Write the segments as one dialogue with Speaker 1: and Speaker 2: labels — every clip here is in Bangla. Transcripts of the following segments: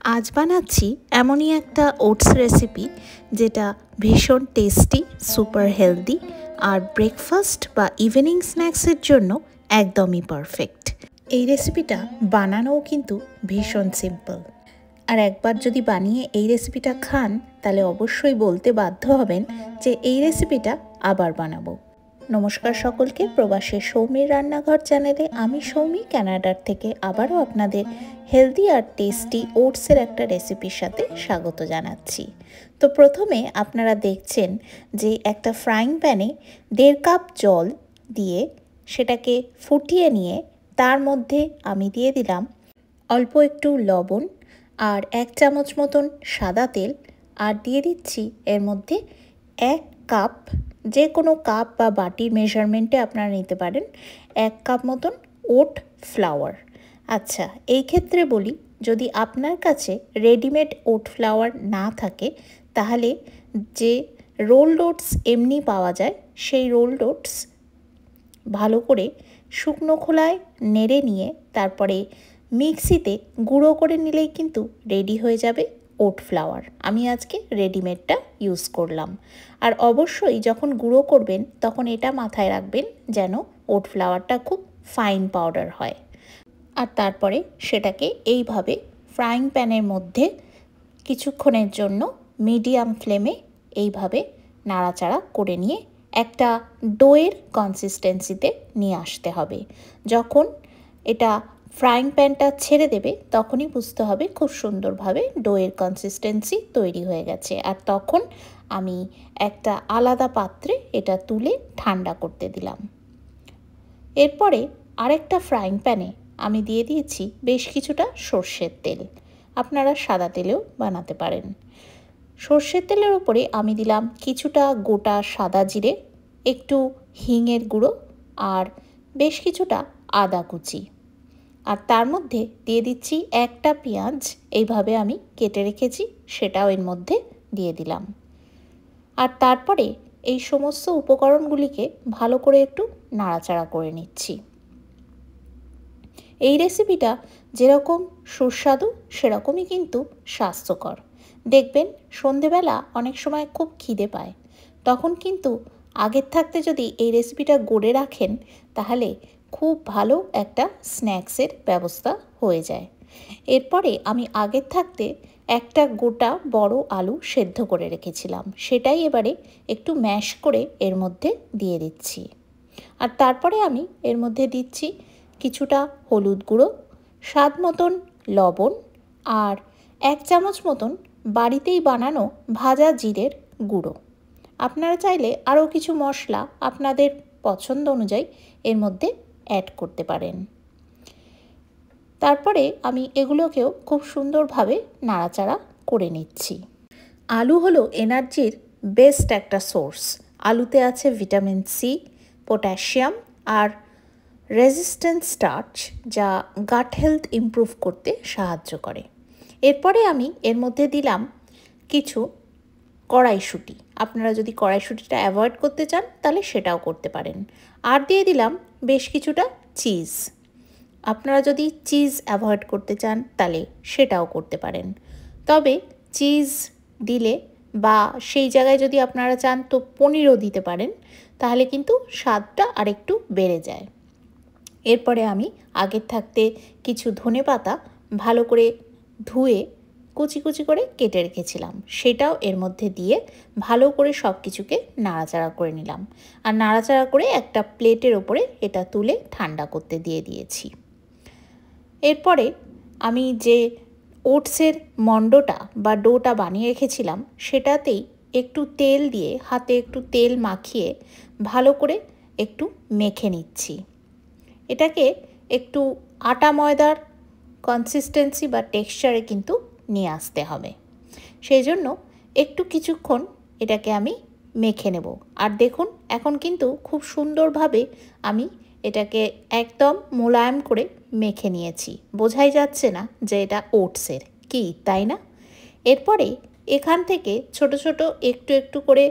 Speaker 1: আজ বানাচ্ছি এমনই একটা ওটস রেসিপি যেটা ভীষণ টেস্টি, সুপার হেলদি আর ব্রেকফাস্ট বা ইভিনিং স্ন্যাক্সের জন্য একদমই পারফেক্ট। এই রেসিপিটা বানানোও কিন্তু ভীষণ সিম্পল। আর একবার যদি বানিয়ে এই রেসিপিটা খান তাহলে অবশ্যই বলতে বাধ্য হবেন যে এই রেসিপিটা আবার বানাবো। নমস্কার সকলকে, প্রবাসী সৌমির রান্নাঘর চ্যানেলে আমি সৌমি কানাডার থেকে আবারও আপনাদের হেলদি আর টেস্টি ওটসের একটা রেসিপির সাথে স্বাগত জানাচ্ছি। তো প্রথমে আপনারা দেখছেন যে একটা ফ্রাইং প্যানে 1.5 কাপ জল দিয়ে সেটাকে ফুটিয়ে নিয়ে তার মধ্যে আমি দিয়ে দিলাম অল্প একটু লবণ আর 1 চামচ মতন সাদা তেল, আর দিয়ে দিচ্ছি এর মধ্যে 1 কাপ, যে কোনো কাপ বা বাটির মেজারমেন্টে আপনারা নিতে পারেন, 1 কাপ মতন ওট ফ্লাওয়ার। আচ্ছা, এই ক্ষেত্রে বলি, যদি আপনার কাছে রেডিমেড ওট ফ্লাওয়ার না থাকে তাহলে যে রোলড ওটস এমনি পাওয়া যায় সেই রোলড ওটস ভালো করে শুকনো খোলায় নেড়ে নিয়ে তারপরে মিক্সিতে গুঁড়ো করে নিলেই কিন্তু রেডি হয়ে যাবে ওট ফ্লাওয়ার। আমি আজকে রেডিমেডটা ইউজ করলাম। আর অবশ্যই যখন গুঁড়ো করবেন তখন এটা মাথায় রাখবেন যেন ওট ফ্লাওয়ারটা খুব ফাইন পাউডার হয়। আর তারপরে সেটাকে এইভাবে ফ্রাইং প্যানের মধ্যে কিছুক্ষণের জন্য মিডিয়াম ফ্লেমে এইভাবে নাড়াচাড়া করে নিয়ে একটা ডোয়ের কনসিস্টেন্সিতে নিয়ে আসতে হবে। যখন এটা ফ্রাইং প্যানটা ছেড়ে দেবে তখনই বুঝতে হবে খুব সুন্দরভাবে ডোয়ের কনসিস্টেন্সি তৈরি হয়ে গেছে। আর তখন আমি একটা আলাদা পাত্রে এটা তুলে ঠান্ডা করতে দিলাম। এরপরে আরেকটা ফ্রাইং প্যানে আমি দিয়ে দিয়েছি বেশ কিছুটা সর্ষের তেল। আপনারা সাদা তেলেও বানাতে পারেন। সর্ষের তেলের উপরে আমি দিলাম কিছুটা গোটা সাদা জিরে, একটু হিঙের গুঁড়ো আর বেশ কিছুটা আদা কুচি। আর তার মধ্যে দিয়ে দিচ্ছি একটা পেঁয়াজ, এইভাবে আমি কেটে রেখেছি, সেটাও এর মধ্যে দিয়ে দিলাম। আর তারপরে এই সমস্ত উপকরণগুলিকে ভালো করে একটু নাড়াচাড়া করে নিচ্ছি। এই রেসিপিটা যেরকম সুস্বাদু সেরকমই কিন্তু স্বাস্থ্যকর। দেখবেন সন্ধেবেলা অনেক সময় খুব খিদে পায়, তখন কিন্তু আগের থাকতে যদি এই রেসিপিটা গড়ে রাখেন তাহলে খুব ভালো একটা স্ন্যাক্সের ব্যবস্থা হয়ে যায়। এরপরে আমি আগের থাকতে একটা গোটা বড় আলু সেদ্ধ করে রেখেছিলাম, সেটাই এবারে একটু ম্যাশ করে এর মধ্যে দিয়ে দিচ্ছি। আর তারপরে আমি এর মধ্যে দিচ্ছি কিছুটা হলুদ গুঁড়ো, স্বাদ মতন লবণ আর 1 চামচ মতন বাড়িতেই বানানো ভাজা জিরের গুঁড়ো। আপনারা চাইলে আরও কিছু মশলা আপনাদের পছন্দ অনুযায়ী এর মধ্যে অ্যাড করতে পারেন। তারপরে আমি এগুলোকেও খুব সুন্দরভাবে নাড়াচাড়া করে নিচ্ছি। আলু হলো এনার্জির বেস্ট একটা সোর্স। আলুতে আছে ভিটামিন সি, পটাশিয়াম আর রেজিস্ট্যান্ট স্টার্চ, যা গাট হেলথ ইমপ্রুভ করতে সাহায্য করে। এরপরে আমি এর মধ্যে দিলাম কিছু কড়াইশুঁটি। আপনারা যদি কড়াইশুঁটিটা অ্যাভয়েড করতে চান তাহলে সেটাও করতে পারেন। আর দিয়ে দিলাম বেশ কিছুটা চিজ। আপনারা যদি চিজ অ্যাভয়েড করতে চান তাহলে সেটাও করতে পারেন। তবে চিজ দিলে বা সেই জায়গায় যদি আপনারা চান তো পনিরও দিতে পারেন, তাহলে কিন্তু স্বাদটা আরেকটু বেড়ে যায়। এরপরে আমি আগের থাকতে কিছু ধনেপাতা ভালো করে ধুয়ে কুচি কুচি করে কেটে রেখেছিলাম, সেটাও এর মধ্যে দিয়ে ভালো করে সব কিছুকে নাড়াচাড়া করে নিলাম। আর নাড়াচাড়া করে একটা প্লেটের ওপরে এটা তুলে ঠান্ডা করতে দিয়ে দিয়েছি। এরপরে আমি যে ওটসের মণ্ডটা বা ডোটা বানিয়ে রেখেছিলাম সেটাতেই একটু তেল দিয়ে, হাতে একটু তেল মাখিয়ে ভালো করে একটু মেখে নিচ্ছি। এটাকে একটু আটা ময়দার কনসিস্টেন্সি বা টেক্সচারে কিন্তু নিয়ে আসতে হবে। সেই জন্য একটু কিছুক্ষণ এটাকে আমি মেখে নেব। আর দেখুন এখন কিন্তু খুব সুন্দরভাবে আমি এটাকে একদম মোলায়েম করে মেখে নিয়েছি। বোঝাই যাচ্ছে না যে এটা ওটসের, কি তাই না? এরপরে এখান থেকে ছোট ছোট একটু একটু করে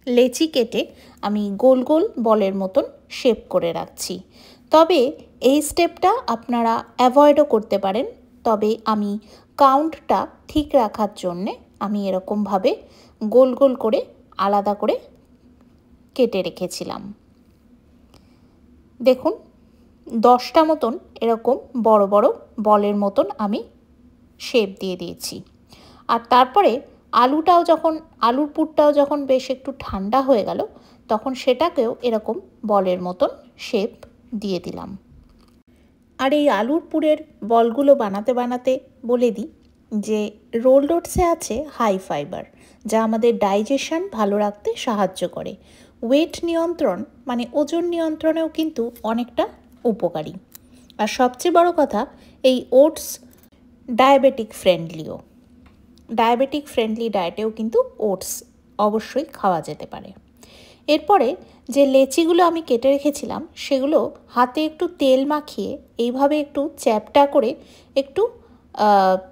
Speaker 1: লেচি কেটে আমি গোল গোল বলের মতন শেপ করে রাখছি। তবে এই স্টেপটা আপনারা অ্যাভয়েডও করতে পারেন, তবে আমি কাউন্টটা ঠিক রাখার জন্যে আমি এরকমভাবে গোল গোল করে আলাদা করে কেটে রেখেছিলাম। দেখুন 10টা মতন এরকম বড় বড় বলের মতন আমি শেপ দিয়ে দিয়েছি। আর তারপরে আলুর পুরটাও যখন বেশ একটু ঠান্ডা হয়ে গেল তখন সেটাকেও এরকম বলের মতন শেপ দিয়ে দিলাম। আর এই আলুর পুরের বলগুলো বানাতে বানাতে বলে দিই যে রোলড ওটসে আছে হাই ফাইবার, যা আমাদের ডাইজেশন ভালো রাখতে সাহায্য করে। ওয়েট নিয়ন্ত্রণ মানে ওজন নিয়ন্ত্রণেও কিন্তু অনেকটা উপকারী। আর সবচেয়ে বড় কথা এই ওটস ডায়াবেটিক ফ্রেন্ডলি ডায়েটেও কিন্তু ওটস অবশ্যই খাওয়া যেতে পারে। এরপরে যে লেচিগুলো আমি কেটে রেখেছিলাম সেগুলো হাতে একটু তেল মাখিয়ে এইভাবে একটু চ্যাপটা করে একটু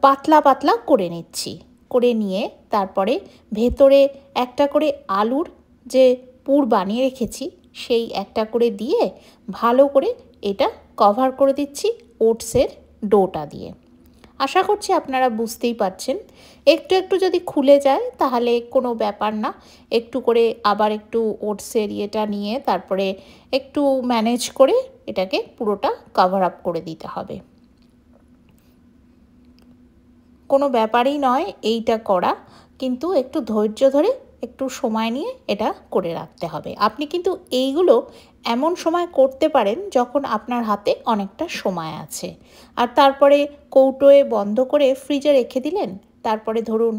Speaker 1: পাতলা পাতলা করে নিচ্ছি। করে নিয়ে তারপরে ভেতরে একটা করে আলুর যে পুর বানিয়ে রেখেছি সেই একটা করে দিয়ে ভালো করে এটা কভার করে দিচ্ছি ওটসের ডোটা দিয়ে। আশা করছি আপনারা বুঝতেই পারছেন। একটু একটু যদি খুলে যায় তাহলে কোনো ব্যাপার না, একটু করে আবার একটু ওটসের ইয়েটা নিয়ে তারপরে একটু ম্যানেজ করে এটাকে পুরোটা কভার আপ করে দিতে হবে। কোনো ব্যাপারই নয় এইটা করা, কিন্তু একটু ধৈর্য ধরে একটু সময় নিয়ে এটা করে রাখতে হবে। আপনি কিন্তু এইগুলো এমন সময় করতে পারেন যখন আপনার হাতে অনেকটা সময় আছে। আর তারপরে কৌটোয় বন্ধ করে ফ্রিজে রেখে দিলেন। তারপরে ধরুন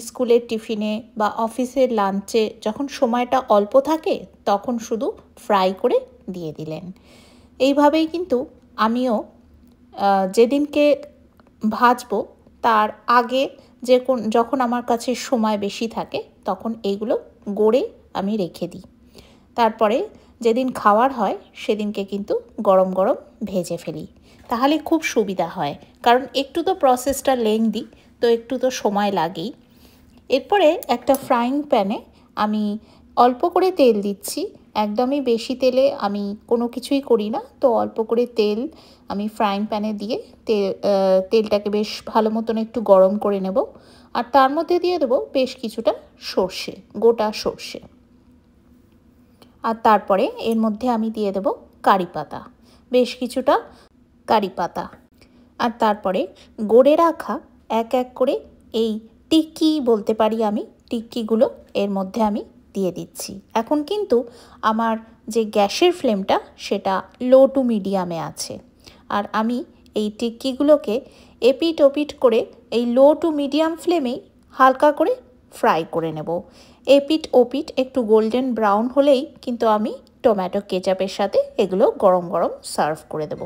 Speaker 1: স্কুলের টিফিনে বা অফিসের লাঞ্চে যখন সময়টা অল্প থাকে তখন শুধু ফ্রাই করে দিয়ে দিলেন। এইভাবেই কিন্তু আমিও যেদিনকে ভাজবো তার আগে যখন আমার কাছে সময় বেশি থাকে তখন এইগুলো গড়ে আমি রেখে দিই। তারপরে যেদিন খাওয়ার হয় সেদিনকে কিন্তু গরম গরম ভেজে ফেলি, তাহলে খুব সুবিধা হয়। কারণ একটু তো প্রসেসটা লেংদি, তো একটু তো সময় লাগেই। এরপরে একটা ফ্রাইং প্যানে আমি অল্প করে তেল দিচ্ছি। একদমই বেশি তেলে আমি কোনো কিছুই করি না, তো অল্প করে তেল আমি ফ্রাইং প্যানে দিয়ে তেলটাকে বেশ ভালো মতন একটু গরম করে নেব। আর তার মধ্যে দিয়ে দেবো বেশ কিছুটা গোটা সর্ষে। আর তারপরে এর মধ্যে আমি দিয়ে দেবো কারি পাতা, বেশ কিছুটা কারি পাতা। আর তারপরে গড়ে রাখা এক এক করে এই টিক্কি বলতে পারি আমি, টিক্কিগুলো এর মধ্যে আমি দিয়ে দিচ্ছি। এখন কিন্তু আমার যে গ্যাসের ফ্লেমটা সেটা লো টু মিডিয়ামে আছে। আর আমি এই টিক্কিগুলোকে এপিট ওপিট করে এই লো টু মিডিয়াম ফ্লেমেই হালকা করে ফ্রাই করে নেব। এপিট ওপিট একটু গোল্ডেন ব্রাউন হলেই কিন্তু আমি টমেটো কেচাপের সাথে এগুলো গরম গরম সার্ভ করে দেব।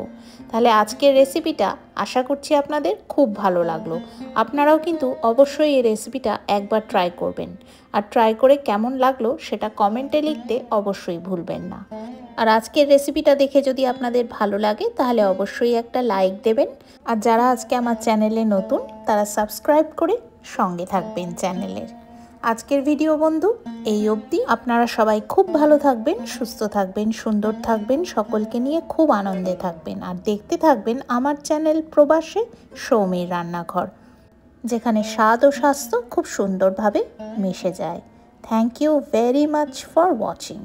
Speaker 1: তাহলে আজকের রেসিপিটা আশা করছি আপনাদের খুব ভালো লাগলো। আপনারাও কিন্তু অবশ্যই এই রেসিপিটা একবার ট্রাই করবেন। আর ট্রাই করে কেমন লাগলো সেটা কমেন্টে লিখতে অবশ্যই ভুলবেন না। আর আজকের রেসিপিটা দেখে যদি আপনাদের ভালো লাগে তাহলে অবশ্যই একটা লাইক দেবেন। আর যারা আজকে আমার চ্যানেলে নতুন তারা সাবস্ক্রাইব করে সঙ্গে থাকবেন চ্যানেলের। আজকের ভিডিও বন্ধু এই অবধি। আপনারা সবাই খুব ভালো থাকবেন, সুস্থ থাকবেন, সুন্দর থাকবেন, সকলকে নিয়ে খুব আনন্দে থাকবেন। আর দেখতে থাকবেন আমার চ্যানেল প্রবাসে সৌমির রান্নাঘর, যেখানে স্বাদ ও স্বাস্থ্য খুব সুন্দরভাবে মিশে যায়। Thank you very much for watching.